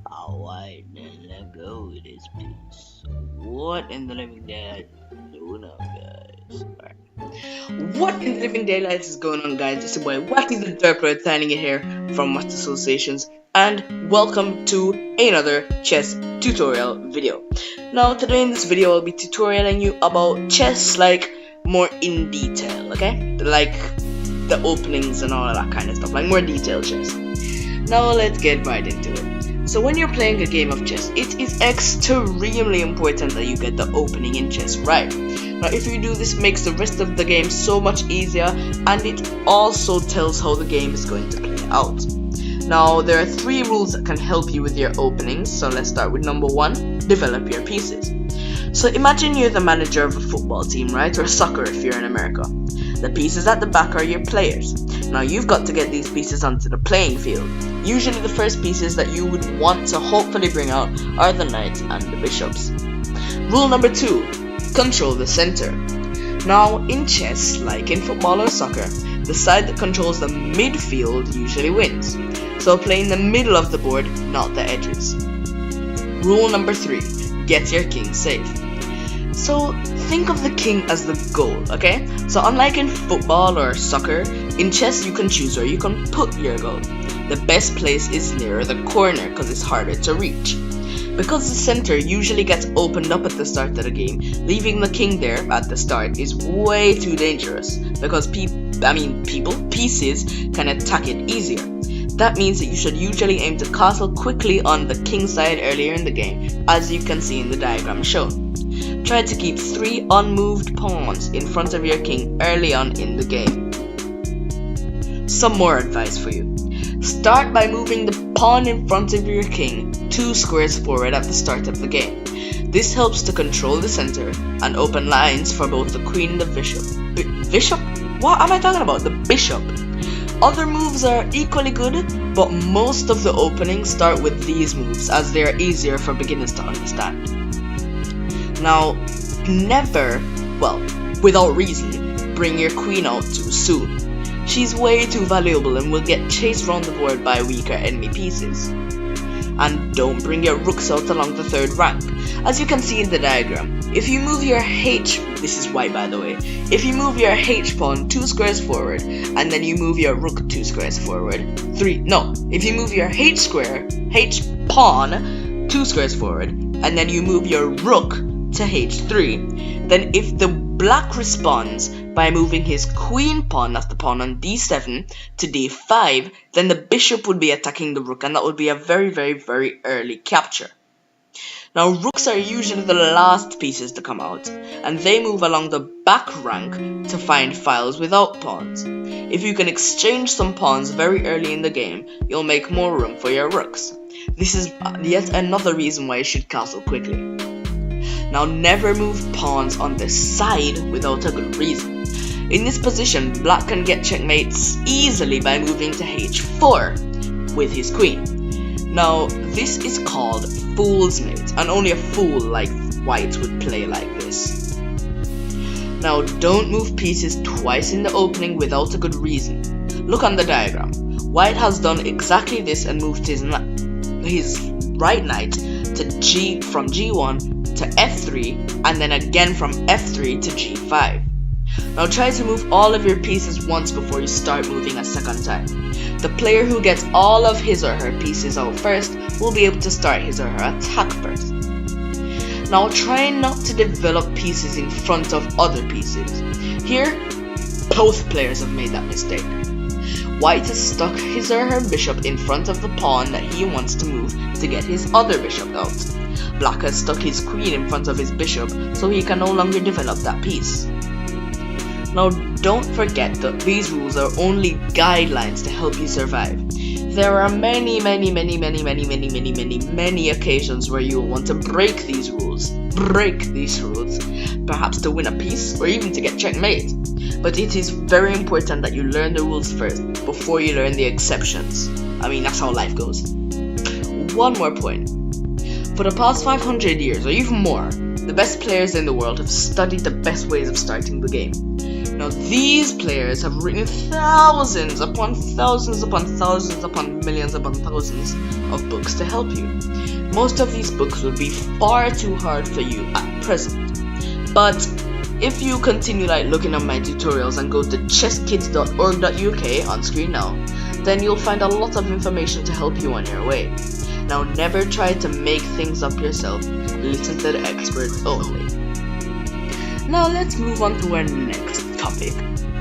Alright, then let go with this piece. What in the living daylights is going on, guys? Alright. What in the living daylights is going on, guys? It's your boy Wacky the Derpler signing it here from Wazzup Associations, and welcome to another chess tutorial video. Now, today in this video, I'll be tutorialing you about chess, like, more in detail, okay? Like, the openings and all of that kind of stuff, like more detailed chess. Now, let's get right into it. So when you're playing a game of chess, it is extremely important that you get the opening in chess right. Now, if you do this, it makes the rest of the game so much easier, and it also tells how the game is going to play out. Now, there are 3 rules that can help you with your openings, so let's start with number 1, develop your pieces. So imagine you're the manager of a football team, right, or soccer if you're in America. The pieces at the back are your players. Now, you've got to get these pieces onto the playing field. Usually the first pieces that you would want to hopefully bring out are the knights and the bishops. Rule number 2, control the center. Now, in chess, like in football or soccer, the side that controls the midfield usually wins. So play in the middle of the board, not the edges. Rule number 3, get your king safe. So think of the king as the goal, okay? So unlike in football or soccer, in chess you can choose where you can put your goal. The best place is nearer the corner because it's harder to reach. Because the center usually gets opened up at the start of the game, leaving the king there at the start is way too dangerous because pieces can attack it easier. That means that you should usually aim to castle quickly on the king side earlier in the game, as you can see in the diagram shown. Try to keep 3 unmoved pawns in front of your king early on in the game. Some more advice for you. Start by moving the pawn in front of your king 2 squares forward at the start of the game. This helps to control the center and open lines for both the queen and the bishop. Bishop? What am I talking about? The bishop. Other moves are equally good, but most of the openings start with these moves as they are easier for beginners to understand. Now, never, without reason, bring your queen out too soon. She's way too valuable and will get chased around the board by weaker enemy pieces. And don't bring your rooks out along the 3rd rank. As you can see in the diagram, if you move your this is white by the way, if you move your H pawn 2 squares forward, and then you move your rook 2 squares forward, if you move your H pawn 2 squares forward, and then you move your rook to H3, then if the black responds by moving his queen pawn, that's the pawn on D7, to D5, then the bishop would be attacking the rook, and that would be a very, very, very early capture. Now, rooks are usually the last pieces to come out, and they move along the back rank to find files without pawns. If you can exchange some pawns very early in the game, you'll make more room for your rooks. This is yet another reason why you should castle quickly. Now, never move pawns on the side without a good reason. In this position, black can get checkmates easily by moving to H4 with his queen. Now, this is called fool's mate, and only a fool like white would play like this. Now, don't move pieces twice in the opening without a good reason. Look on the diagram. White has done exactly this and moved his right knight from G1 to F3, and then again from F3 to G5. Now try to move all of your pieces once before you start moving a second time. The player who gets all of his or her pieces out first will be able to start his or her attack first. Now try not to develop pieces in front of other pieces. Here, both players have made that mistake. White has stuck his or her bishop in front of the pawn that he wants to move to get his other bishop out. Black has stuck his queen in front of his bishop, so he can no longer develop that piece. Now, don't forget that these rules are only guidelines to help you survive. There are many occasions where you will want to break these rules, perhaps to win a piece or even to get checkmate. But it is very important that you learn the rules first before you learn the exceptions. That's how life goes. One more point. For the past 500 years or even more, the best players in the world have studied the best ways of starting the game. Now, Now these players have written thousands upon thousands upon thousands upon millions upon thousands of books to help you. Most of these books would be far too hard for you at present, but if you continue looking at my tutorials and go to chesskids.org.uk on screen now, then you'll find a lot of information to help you on your way. Now never try to make things up yourself, listen to the experts only. Now let's move on to our next topic,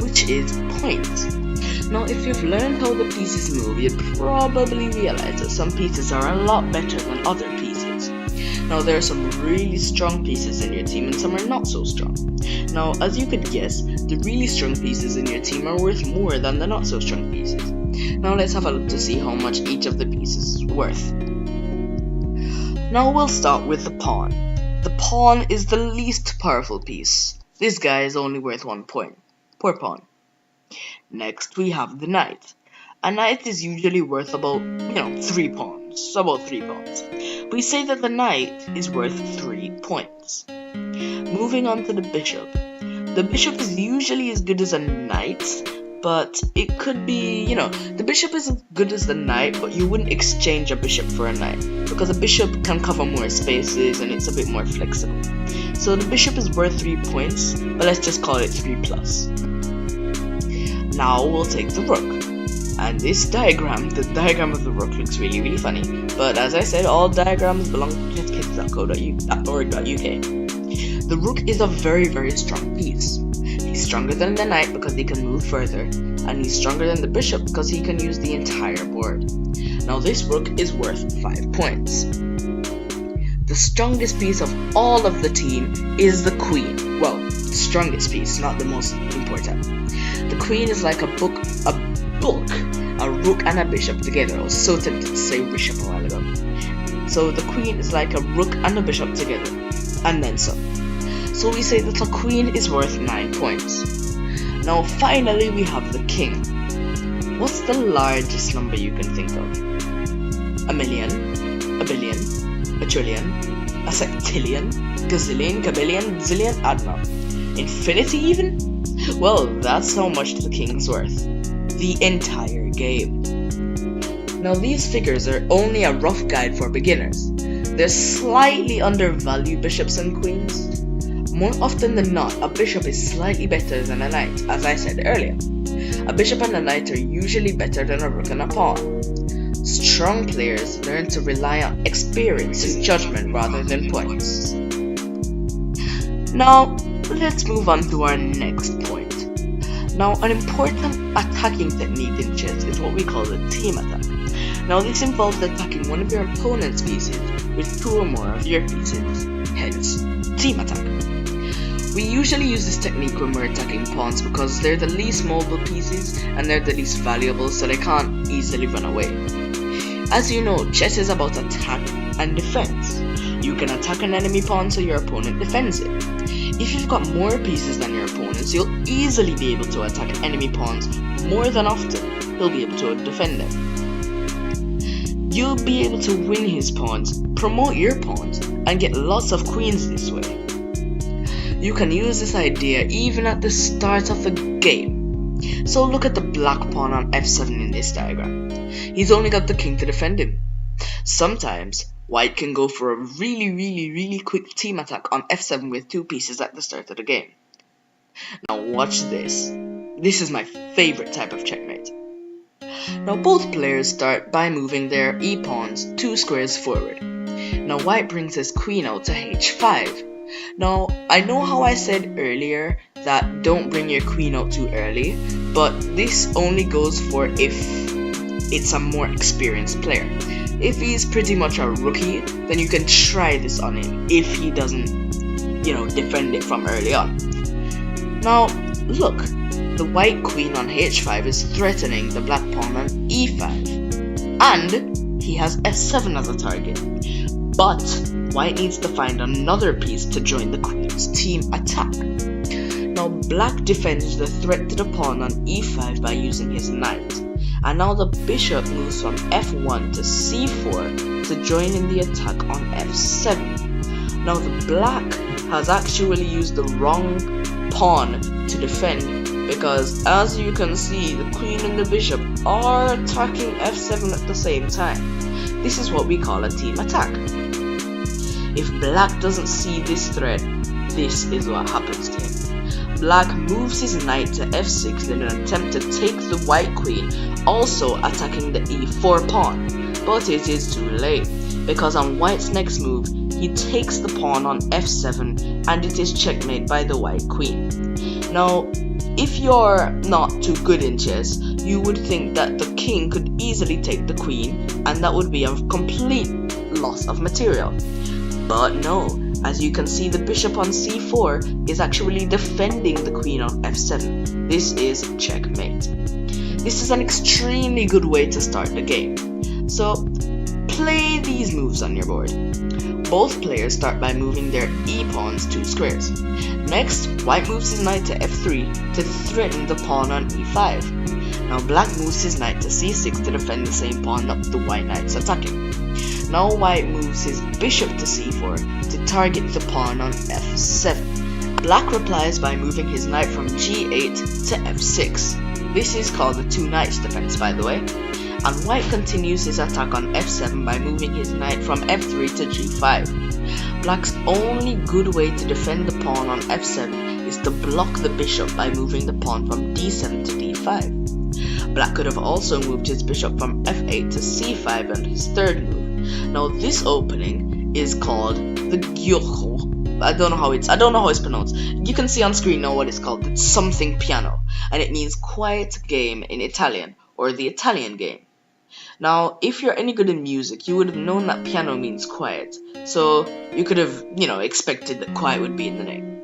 which is points. Now if you've learned how the pieces move, you'd probably realize that some pieces are a lot better than other pieces. Now there are some really strong pieces in your team and some are not so strong. Now as you could guess, the really strong pieces in your team are worth more than the not so strong pieces. Now let's have a look to see how much each of the pieces is worth. Now we'll start with the pawn. The pawn is the least powerful piece. This guy is only worth 1 point. Poor pawn. Next we have the knight. A knight is usually worth about, 3 pawns. About 3 pawns. We say that the knight is worth 3 points. Moving on to the bishop. The bishop is usually as good as a knight, but it could be, the bishop is as good as the knight, but you wouldn't exchange a bishop for a knight, because a bishop can cover more spaces and it's a bit more flexible. So the bishop is worth 3 points, but let's just call it 3 plus. Now we'll take the rook. And this diagram, the diagram of the rook looks really, really funny. But as I said, all diagrams belong to chesskids.org.uk. The rook is a very, very strong piece. He's stronger than the knight because he can move further, and he's stronger than the bishop because he can use the entire board. Now this rook is worth 5 points. The strongest piece of all of the team is the queen. Well, the strongest piece, not the most important. The queen is like a rook and a bishop together. I was so tempted to say bishop a while ago. So the queen is like a rook and a bishop together, and then some. So we say that a queen is worth 9 points. Now finally we have the king. What's the largest number you can think of? A million, a billion, a trillion, a septillion, gazillion, kabillion, zillion, I don't know. Infinity even? Well, that's how much the king's worth. The entire game. Now these figures are only a rough guide for beginners. They're slightly undervalued bishops and queens. More often than not, a bishop is slightly better than a knight, as I said earlier. A bishop and a knight are usually better than a rook and a pawn. Strong players learn to rely on experience and judgment rather than points. Now, let's move on to our next point. Now, an important attacking technique in chess is what we call the team attack. Now, this involves attacking one of your opponent's pieces with 2 or more of your pieces, hence, team attack. We usually use this technique when we're attacking pawns because they're the least mobile pieces and they're the least valuable, so they can't easily run away. As you know, chess is about attack and defense. You can attack an enemy pawn so your opponent defends it. If you've got more pieces than your opponents, you'll easily be able to attack enemy pawns more than often. He'll be able to defend them. You'll be able to win his pawns, promote your pawns, and get lots of queens this way. You can use this idea even at the start of the game. So look at the black pawn on f7 in this diagram. He's only got the king to defend him. Sometimes, white can go for a really quick team attack on f7 with 2 pieces at the start of the game. Now watch this. This is my favorite type of checkmate. Now both players start by moving their e-pawns 2 squares forward. Now white brings his queen out to h5. Now, I know how I said earlier that don't bring your queen out too early, but this only goes for if it's a more experienced player. If he's pretty much a rookie, then you can try this on him if he doesn't, defend it from early on. Now, look, the white queen on h5 is threatening the black pawn on e5, and he has f7 as a target. But white needs to find another piece to join the queen's team attack. Now black defends the threat to the pawn on e5 by using his knight. And now the bishop moves from f1 to c4 to join in the attack on f7. Now the black has actually used the wrong pawn to defend because as you can see, the queen and the bishop are attacking f7 at the same time. This is what we call a team attack. If black doesn't see this threat, this is what happens to him. Black moves his knight to f6 in an attempt to take the white queen, also attacking the e4 pawn, but it is too late, because on white's next move, he takes the pawn on f7 and it is checkmate by the white queen. Now, if you're not too good in chess, you would think that the king could easily take the queen and that would be a complete loss of material. But no, as you can see, the bishop on c4 is actually defending the queen on f7. This is checkmate. This is an extremely good way to start the game. So, play these moves on your board. Both players start by moving their e-pawns 2 squares. Next, white moves his knight to f3 to threaten the pawn on e5. Now black moves his knight to c6 to defend the same pawn that the white knight's attacking. Now white moves his bishop to c4 to target the pawn on f7. Black replies by moving his knight from g8 to f6. This is called the two knights defense, by the way. And white continues his attack on f7 by moving his knight from f3 to g5. Black's only good way to defend the pawn on f7 is to block the bishop by moving the pawn from d7 to d5. Black could have also moved his bishop from f8 to c5 on his third move. Now this opening is called the gioco. I don't know how it's pronounced. You can see on screen now what it's called. It's something piano, and it means quiet game in Italian, or the Italian game. Now, if you're any good in music, you would have known that piano means quiet, so you could have, expected that quiet would be in the name.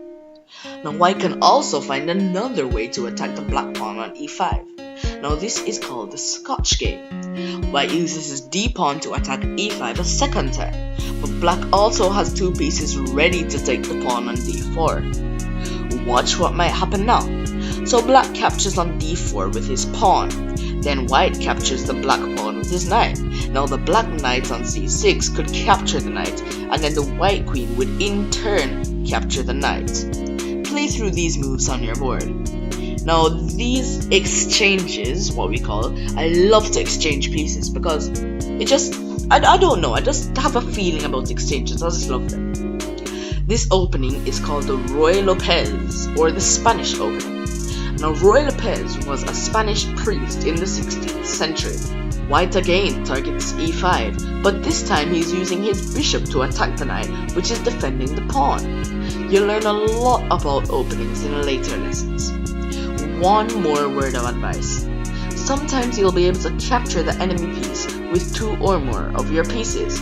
Now, white can also find another way to attack the black pawn on e5. Now, this is called the Scotch game. White uses his d-pawn to attack e5 a second time, but black also has 2 pieces ready to take the pawn on d4. Watch what might happen now. So black captures on d4 with his pawn. Then white captures the black pawn with his knight. Now the black knight on c6 could capture the knight, and then the white queen would in turn capture the knight. Play through these moves on your board. Now these exchanges, what we call, I love to exchange pieces because it just, I don't know, I just have a feeling about exchanges, I just love them. This opening is called the Ruy Lopez, or the Spanish opening. Now, Ruy Lopez was a Spanish priest in the 16th century. White again targets e5, but this time he's using his bishop to attack the knight, which is defending the pawn. You'll learn a lot about openings in later lessons. One more word of advice. Sometimes you'll be able to capture the enemy piece with 2 or more of your pieces.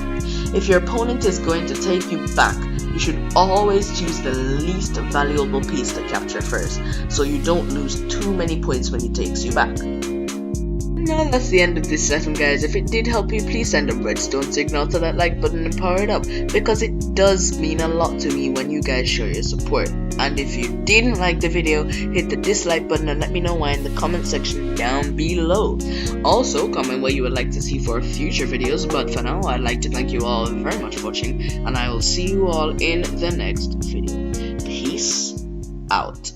If your opponent is going to take you back, you should always choose the least valuable piece to capture first, so you don't lose too many points when he takes you back. Now that's the end of this lesson, guys. If it did help you, please send a redstone signal to that like button and power it up, because it does mean a lot to me when you guys show your support. And if you didn't like the video, hit the dislike button and let me know why in the comment section down below. Also, comment what you would like to see for future videos, but for now, I'd like to thank you all very much for watching, and I will see you all in the next video. Peace out.